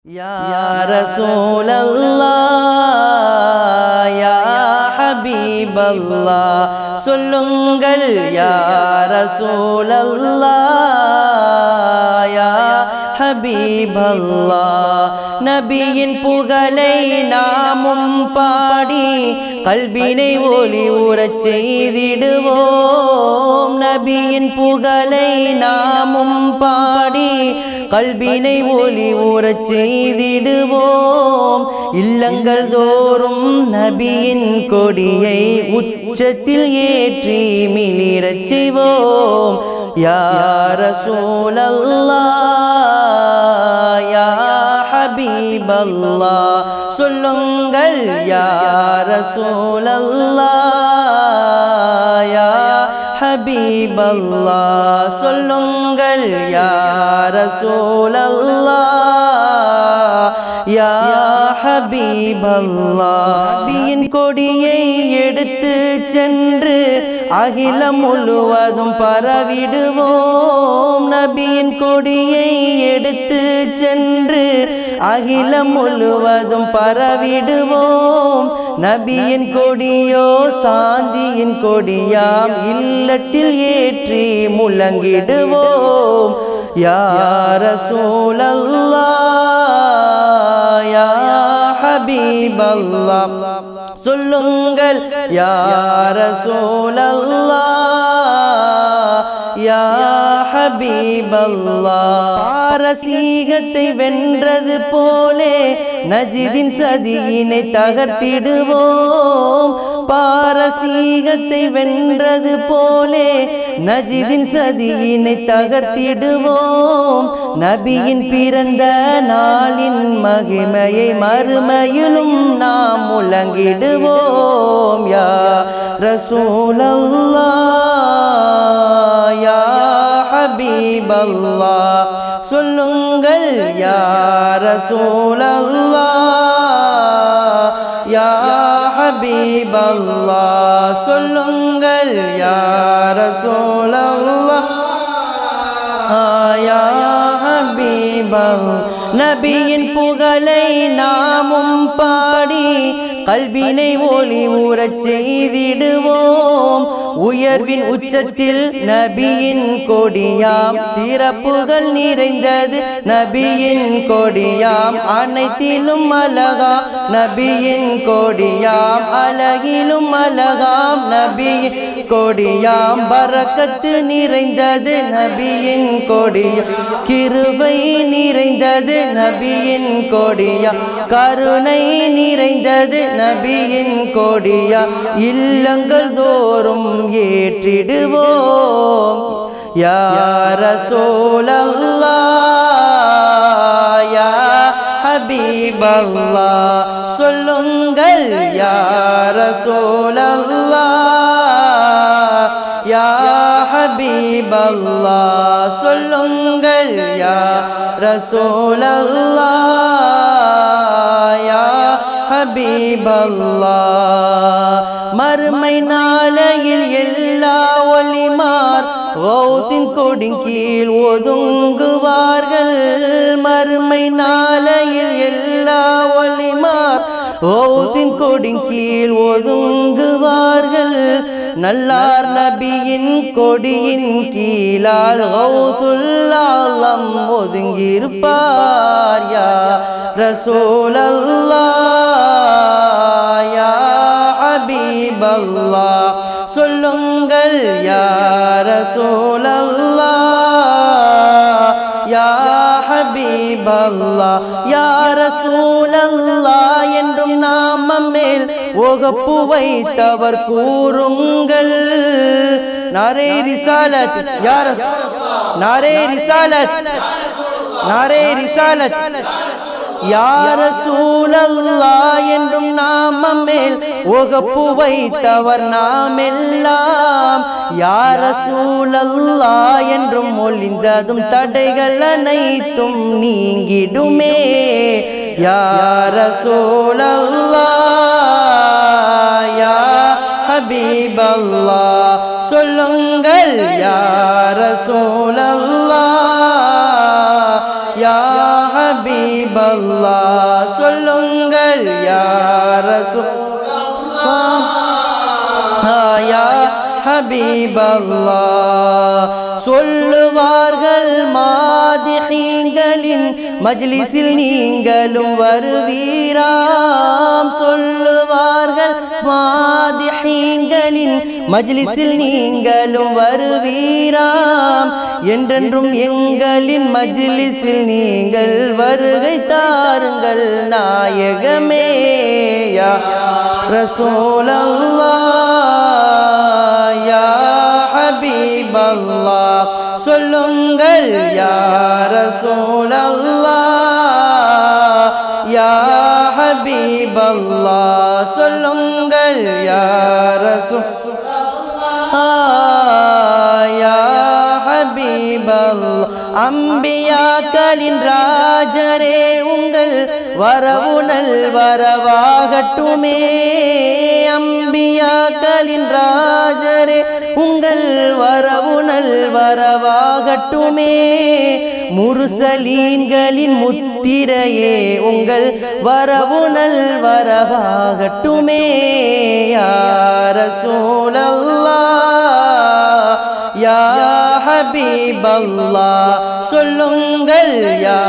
Ya Rasulallah, Ya Habiballah, சொல்லுங்கள் Ya Rasulallah, Ya Habiballah. நபியின் புகழை நாமும் பாடி கல்பினை ஒளி உறச் செய்திடுவோம். நபியின் புகழை நாமும் பாடி கல்பினை ஒளி உறச் செய்திடுவோம். இல்லங்கள் தோறும் நபியின் கொடியை உச்சத்தில் ஏற்றி மிளிரச் செய்வோம். யா ரசூலல்லாஹ், யா ஹபீபல்லாஹ், சொல்லுங்கள் யா ரசூலல்லாஹ், யா ஹபீபல்லாஹ், சொல்லுங்கள் யா ரசூலல்லாஹ், யா ஹபீபல்லாஹ். நபியின் கொடியை எடுத்து சென்று அகிலம் முழுவதும் பரவிடுவோம். நபியின் கொடியை எடுத்து சென்று அகிலம் முழுவதும் பரவிடுவோம். நபியின் கொடியோ சாந்தியின் கொடியாம், இல்லத்தில் ஏற்றி முழங்கிடுவோம். யா ரசூலல்லாஹ், யா ஹபீபல்லாஹ், சொல்லுங்கள் யா ரசூலல்லாஹ், யா ஹபீபல்லாஹ். பாரசீகத்தை வென்றது போலே நஜிதின் சதியினை தகர்த்திடுவோம். பாரசீகத்தை வென்றது போலே நஜிதின் சதியினை தகர்த்திடுவோம். நபியின் பிறந்த நாளின் மகிமையை மறுமையிலும் நாம் முழங்கிடுவோம். யா ரசூலல்லாஹ், யா ஹபீபல்லாஹ், சொல்லுங்கள் யா ரசூலல்லாஹ், யா ஹபீபல்லாஹ், சொல்லுங்கள் யா ரசூலல்லாஹ், யா ஹபீபல்லாஹ். நபியின் புகழை நாமும் பாடி கல்பினை ஒளி உறச் செய்திடுவோம். உயர்வின் உச்சத்தில் நபியின் கொடியாம், சிறப்புகள் நிறைந்தது நபியின் கொடியாம், அனைத்திலும் அழகா நபியின் கொடியாம், அழகிலும் அழகாம் நபியின் கொடியாம், பரக்கத்து நிறைந்தது நபியின் கொடியாம், கிருபை நிறைந்தது நபியின் கொடியாம், கருணை நிறைந்தது நபியின் கொடியாம், இல்லங்கள் தோறும் ஏற்றிடுவோம். யா ரசூலல்லாஹ், யா ஹபீபல்லாஹ், சொல்லுங்கள் யா ரசூலல்லாஹ், யா ஹபீபல்லாஹ், சொல்லுங்கள் யா ரசூலல்லாஹ், யா ஹபீபல்லாஹ். மறுமை நாளையில் எல்லா ஒலிமார் கௌசின் கொடின் கீழ் ஒதுங்குவார்கள். மறுமை நாளையில் எல்லா ஒலிமார் கௌசின் கொடின் கீழ் ஒதுங்குவார்கள். நல்லார் நபியின் கொடியின் கீழால் கௌசுல் ஆலம் ஒதுங்கியிருப்பார். யா ரசூலல்லாஹ், யா ஹபீபல்லாஹ், சொல்லுங்கள் யா ரசூலல்லாஹ், யா ஹபீபல்லாஹ். யா ரசூலல்லாஹ் என்றும் நாமம் மேல் உகப்பு வைத்தவர் கூறுங்கள். நாரே ரிசாலத், யா ரசூலல்லாஹ், நாரே ரிசாலத், நாரே ரிசாலத். யா ரசூலல்லாஹ் என்றும் நாமம் மேல் உகப்பு வைத்தவர் நாமெல்லாம். யா ரசூலல்லாஹ் என்றும் ஒளிந்ததும் தடைகள் அனைத்தும் நீங்கிடுமே. யா ரசூலல்லாஹ், யா ஹபீபல்லாஹ், சொல்லுங்கள் யா ரசூலல்லாஹ், யா ஹபீபல்லாஹ். அல்லாஹ் சொல்லுங்கள் யா ரசூலல்லாஹ் யா ஹபீப் அல்லாஹ் சொல்லுவார்கள் மாதிஹீன்களின் மஜ்லிஸில் நீங்களும் வருவீராம் சொல்லுவார்கள் மாதிஹீன்களின் மஜ்லிஸில் நீங்களும் வருவீராம் என்றென்றும் எங்களின் மஜ்லிஸில் நீங்கள் வருகை தாருங்கள் நாயகமே யா ரசூலல்லாஹ் யா ஹபீப் அல்லாஹ் சொல்லுங்கள் யா ரசூலல்லாஹ் யா ஹபீப் அல்லாஹ் சொல்லுங்கள் யா ரசூலல்லாஹ் யா ஹபீப் அல்லாஹ் அம்பியாக்களின் ராஜரே உங்கள் வரவு நல் வரவாகட்டுமே அம்பியாக்களின் ராஜரே உங்கள் வரவு நல் வரவாகட்டுமே முர்சலீன்களின் முத்திரையே உங்கள் வரவு நல் வரவாகட்டுமே யா ரசூலல்லாஹ் யா ஹபீப் அல்லாஹ் சொல்லுங்கள் யா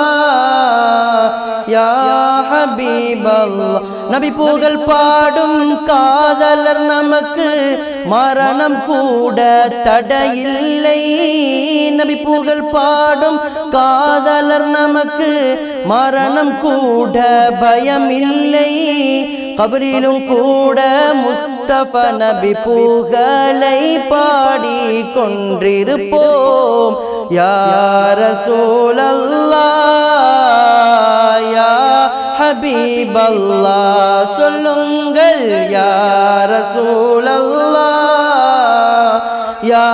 ரசூலல்லாஹ் யா ஹபீப் அல்லாஹ் நபி புகழ் பாடும் காதலர் நமக்கு மரணம் கூட தடையில்லை நபி புகழ் பாடும் காதலர் நமக்கு மரணம் கூட பயமில்லை கபரிலும் கூட முஸ்தபா நபி புகழை பாடி கொண்டிருப்போம் யா ரசூலல்லாஹ் யா ஹபீப் அல்லாஹ் சொல்லுங்கள் யா ரசூலல்லாஹ் யா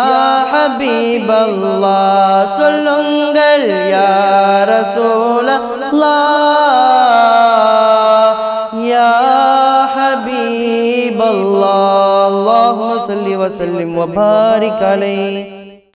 ஹபீப் அல்லாஹ் சொல்லுங்கள் யா ரசூலல்லாஹ் யா ஹபீப் அல்லாஹ் அல்லாஹும்ம ஸல்லி வ ஸல்லிம் வ பாரிக் அலைஹி